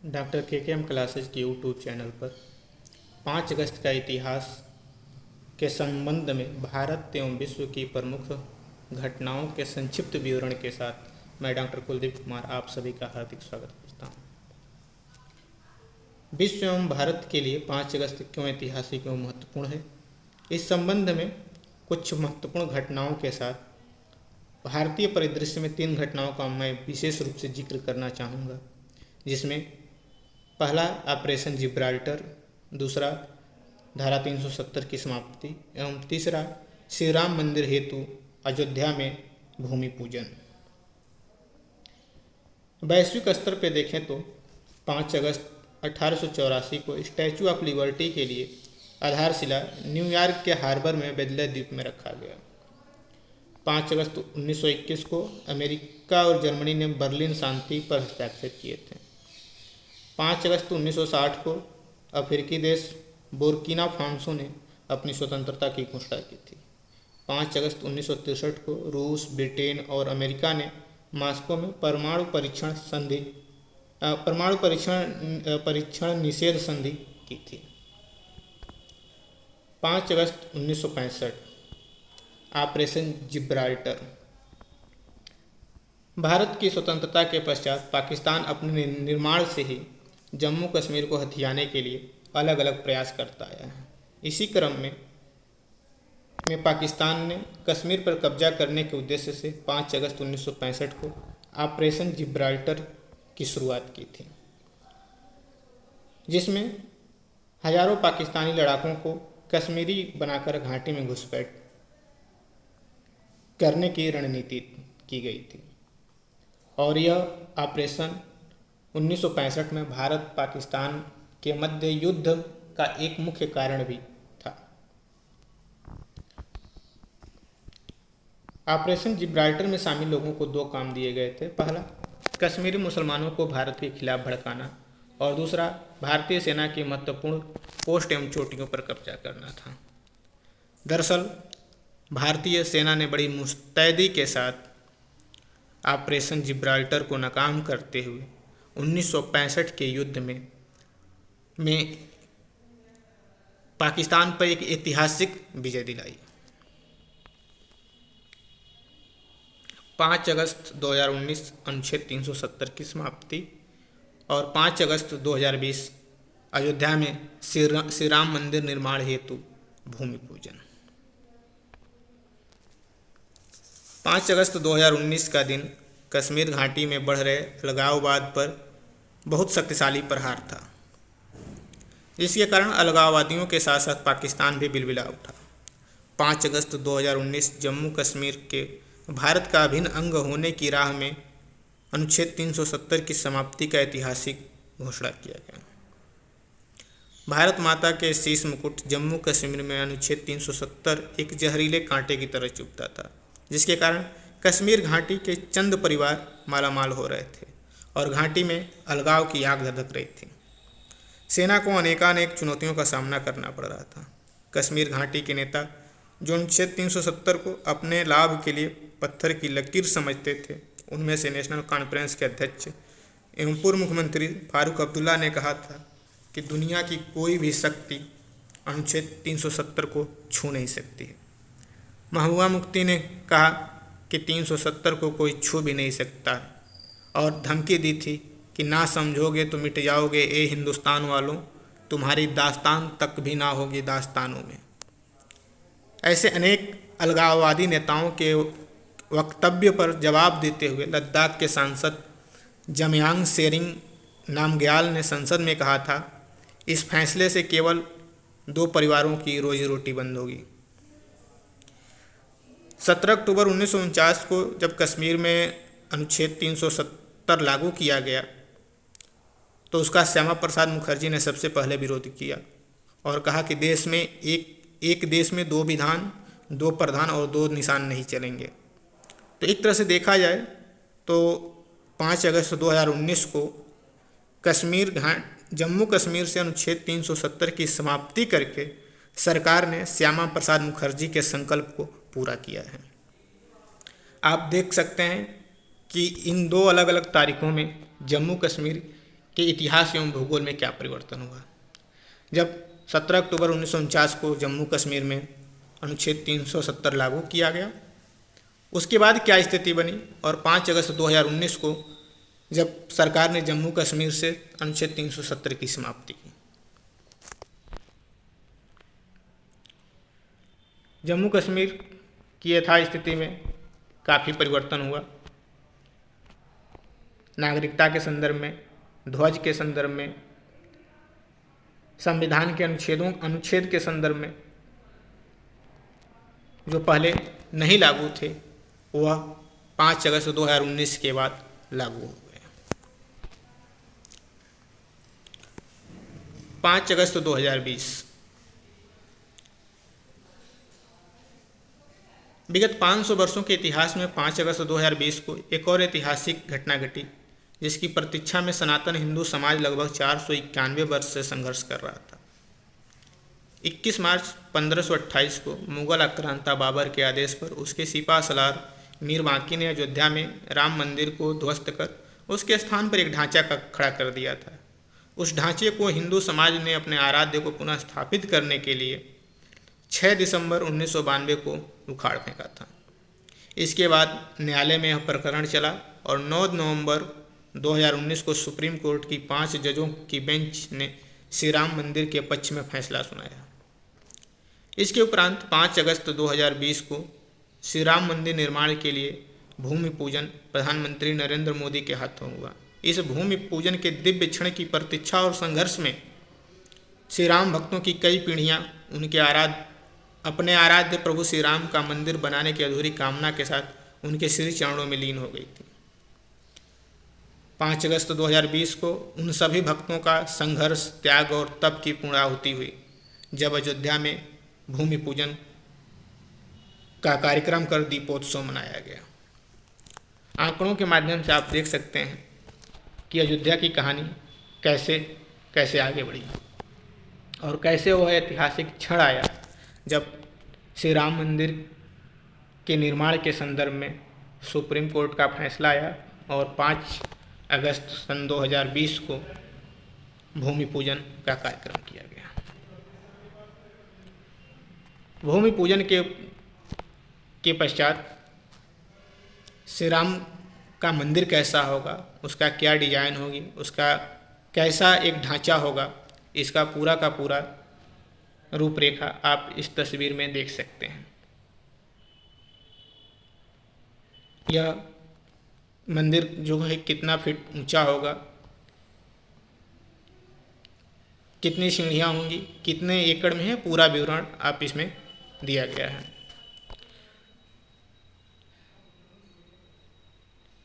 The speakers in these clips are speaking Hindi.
डॉक्टर के क्लासेज के यूट्यूब चैनल पर 5 अगस्त का इतिहास के संबंध में भारत एवं विश्व की प्रमुख घटनाओं के संक्षिप्त विवरण के साथ मैं डॉक्टर कुलदीप कुमार आप सभी का हार्दिक स्वागत करता हूँ। विश्व एवं भारत के लिए 5 अगस्त क्यों ऐतिहासिक एवं महत्वपूर्ण है, इस संबंध में कुछ महत्वपूर्ण घटनाओं के साथ भारतीय परिदृश्य में 3 घटनाओं का मैं विशेष रूप से जिक्र करना चाहूँगा, जिसमें पहला ऑपरेशन जिब्राल्टर, दूसरा धारा 370 की समाप्ति एवं तीसरा श्री राम मंदिर हेतु अयोध्या में भूमि पूजन। वैश्विक स्तर पर देखें तो 5 अगस्त 1884 को स्टैचू ऑफ लिबर्टी के लिए आधारशिला न्यूयॉर्क के हार्बर में बेदले द्वीप में रखा गया। 5 अगस्त 1921 को अमेरिका और जर्मनी ने बर्लिन शांति पर हस्ताक्षर किए थे। 5 अगस्त 1960 को अफ्रीकी देश बुर्किना फासो ने अपनी स्वतंत्रता की घोषणा की थी। 5 अगस्त 1963 को रूस, ब्रिटेन और अमेरिका ने मॉस्को में परमाणु परीक्षण निषेध संधि की थी। 5 अगस्त 1965 ऑपरेशन जिब्राल्टर। भारत की स्वतंत्रता के पश्चात पाकिस्तान अपने निर्माण से ही जम्मू कश्मीर को हथियाने के लिए अलग अलग प्रयास करता आया है। इसी क्रम में पाकिस्तान ने कश्मीर पर कब्जा करने के उद्देश्य से 5 अगस्त 1965 को ऑपरेशन जिब्राल्टर की शुरुआत की थी, जिसमें हजारों पाकिस्तानी लड़ाकों को कश्मीरी बनाकर घाटी में घुसपैठ करने की रणनीति की गई थी। और यह ऑपरेशन 1965 में भारत पाकिस्तान के मध्य युद्ध का एक मुख्य कारण भी था। ऑपरेशन जिब्राल्टर में शामिल लोगों को 2 काम दिए गए थे। पहला, कश्मीरी मुसलमानों को भारत के खिलाफ भड़काना और दूसरा, भारतीय सेना की महत्वपूर्ण पोस्ट एवं चोटियों पर कब्जा करना था। दरअसल भारतीय सेना ने बड़ी मुस्तैदी के साथ ऑपरेशन जिब्राल्टर को नाकाम करते हुए 1965 के युद्ध में पाकिस्तान पर एक ऐतिहासिक विजय दिलाई। 5 अगस्त 2019 अनुच्छेद 370 की समाप्ति और 5 अगस्त 2020 अयोध्या में श्री राम मंदिर निर्माण हेतु भूमि पूजन। 5 अगस्त 2019 का दिन कश्मीर घाटी में बढ़ रहे अलगाववाद पर बहुत शक्तिशाली प्रहार था, जिसके कारण अलगाववादियों के साथ साथ पाकिस्तान भी बिलबिला उठा। 5 अगस्त 2019 जम्मू कश्मीर के भारत का अभिन्न अंग होने की राह में अनुच्छेद 370 की समाप्ति का ऐतिहासिक घोषणा किया गया। भारत माता के शीश मुकुट जम्मू कश्मीर में अनुच्छेद 370 एक जहरीले कांटे की तरह चुभता था, जिसके कारण कश्मीर घाटी के चंद परिवार मालामाल हो रहे थे और घाटी में अलगाव की आग धधक रही थी। सेना को अनेकानेक चुनौतियों का सामना करना पड़ रहा था। कश्मीर घाटी के नेता जो अनुच्छेद 370 को अपने लाभ के लिए पत्थर की लकीर समझते थे, उनमें से नेशनल कॉन्फ्रेंस के अध्यक्ष एवं पूर्व मुख्यमंत्री फारूक अब्दुल्ला ने कहा था कि दुनिया की कोई भी शक्ति अनुच्छेद 370 को छू नहीं सकती है। महबूबा मुफ्ती ने कहा कि 370 को कोई छू भी नहीं सकता है और धमकी दी थी कि ना समझोगे तो मिट जाओगे ए हिंदुस्तान वालों, तुम्हारी दास्तान तक भी ना होगी दास्तानों में। ऐसे अनेक अलगाववादी नेताओं के वक्तव्य पर जवाब देते हुए लद्दाख के सांसद जमयांग सेरिंग नामग्याल ने संसद में कहा था, इस फैसले से केवल 2 परिवारों की रोजी रोटी बंद होगी। 17 अक्टूबर 1949 को जब कश्मीर में अनुच्छेद 370 लागू किया गया तो उसका श्यामा प्रसाद मुखर्जी ने सबसे पहले विरोध किया और कहा कि देश में एक देश में 2 विधान, 2 प्रधान और 2 निशान नहीं चलेंगे। तो एक तरह से देखा जाए तो 5 अगस्त 2019 को जम्मू कश्मीर से अनुच्छेद 370 की समाप्ति करके सरकार ने श्यामा प्रसाद मुखर्जी के संकल्प को पूरा किया है। आप देख सकते हैं कि इन 2 अलग अलग तारीखों में जम्मू कश्मीर के इतिहास एवं भूगोल में क्या परिवर्तन हुआ। जब 17 अक्टूबर 1949 को जम्मू कश्मीर में अनुच्छेद 370 लागू किया गया, उसके बाद क्या स्थिति बनी, और 5 अगस्त 2019 को जब सरकार ने जम्मू कश्मीर से अनुच्छेद 370 की समाप्ति की। जम्मू कश्मीर की यथास्थिति में काफ़ी परिवर्तन हुआ। नागरिकता के संदर्भ में, ध्वज के संदर्भ में, संविधान के अनुच्छेद के संदर्भ में जो पहले नहीं लागू थे वह 5 अगस्त 2019 के बाद लागू हो गए। 5 अगस्त 2020 विगत 500 वर्षों के इतिहास में 5 अगस्त 2020 को एक और ऐतिहासिक घटना घटी, जिसकी प्रतीक्षा में सनातन हिंदू समाज लगभग 491 वर्ष से संघर्ष कर रहा था। 21 मार्च 1528 को मुगल आक्रांता बाबर के आदेश पर उसके सिपा सलार मीर बांकी ने अयोध्या में राम मंदिर को ध्वस्त कर उसके स्थान पर एक ढांचा खड़ा कर दिया था। उस ढांचे को हिंदू समाज ने अपने आराध्य को पुनः स्थापित करने के लिए 6 दिसंबर 1992 को उखाड़ फेंका था। इसके बाद न्यायालय में यह प्रकरण चला और 9 नवंबर 2019 को सुप्रीम कोर्ट की 5 जजों की बेंच ने श्री राम मंदिर के पक्ष में फैसला सुनाया। इसके उपरांत 5 अगस्त 2020 को श्री राम मंदिर निर्माण के लिए भूमि पूजन प्रधानमंत्री नरेंद्र मोदी के हाथों हुआ। इस भूमि पूजन के दिव्य क्षण की प्रतीक्षा और संघर्ष में श्री राम भक्तों की कई पीढ़ियां उनके अपने आराध्य प्रभु श्री राम का मंदिर बनाने की अधूरी कामना के साथ उनके श्री चरणों में लीन हो गई थी। 5 अगस्त 2020 को उन सभी भक्तों का संघर्ष, त्याग और तप की पूर्णाहुति हुई, जब अयोध्या में भूमि पूजन का कार्यक्रम कर दीपोत्सव मनाया गया। आंकड़ों के माध्यम से आप देख सकते हैं कि अयोध्या की कहानी कैसे कैसे आगे बढ़ी और कैसे वह ऐतिहासिक क्षण आया जब श्री राम मंदिर के निर्माण के संदर्भ में सुप्रीम कोर्ट का फैसला आया और 5 अगस्त सन 2020 को भूमि पूजन का कार्यक्रम किया गया। भूमि पूजन के पश्चात श्री राम का मंदिर कैसा होगा, उसका क्या डिजाइन होगी, उसका कैसा एक ढांचा होगा, इसका पूरा का पूरा रूपरेखा आप इस तस्वीर में देख सकते हैं। यह मंदिर जो है कितना फीट ऊंचा होगा, कितनी सीढ़ियाँ होंगी, कितने एकड़ में है, पूरा विवरण आप इसमें दिया गया है।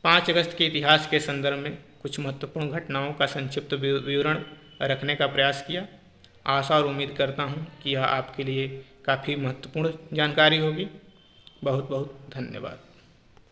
5 अगस्त के इतिहास के संदर्भ में कुछ महत्वपूर्ण घटनाओं का संक्षिप्त विवरण रखने का प्रयास किया। आशा और उम्मीद करता हूं कि यह आपके लिए काफ़ी महत्वपूर्ण जानकारी होगी। बहुत बहुत धन्यवाद।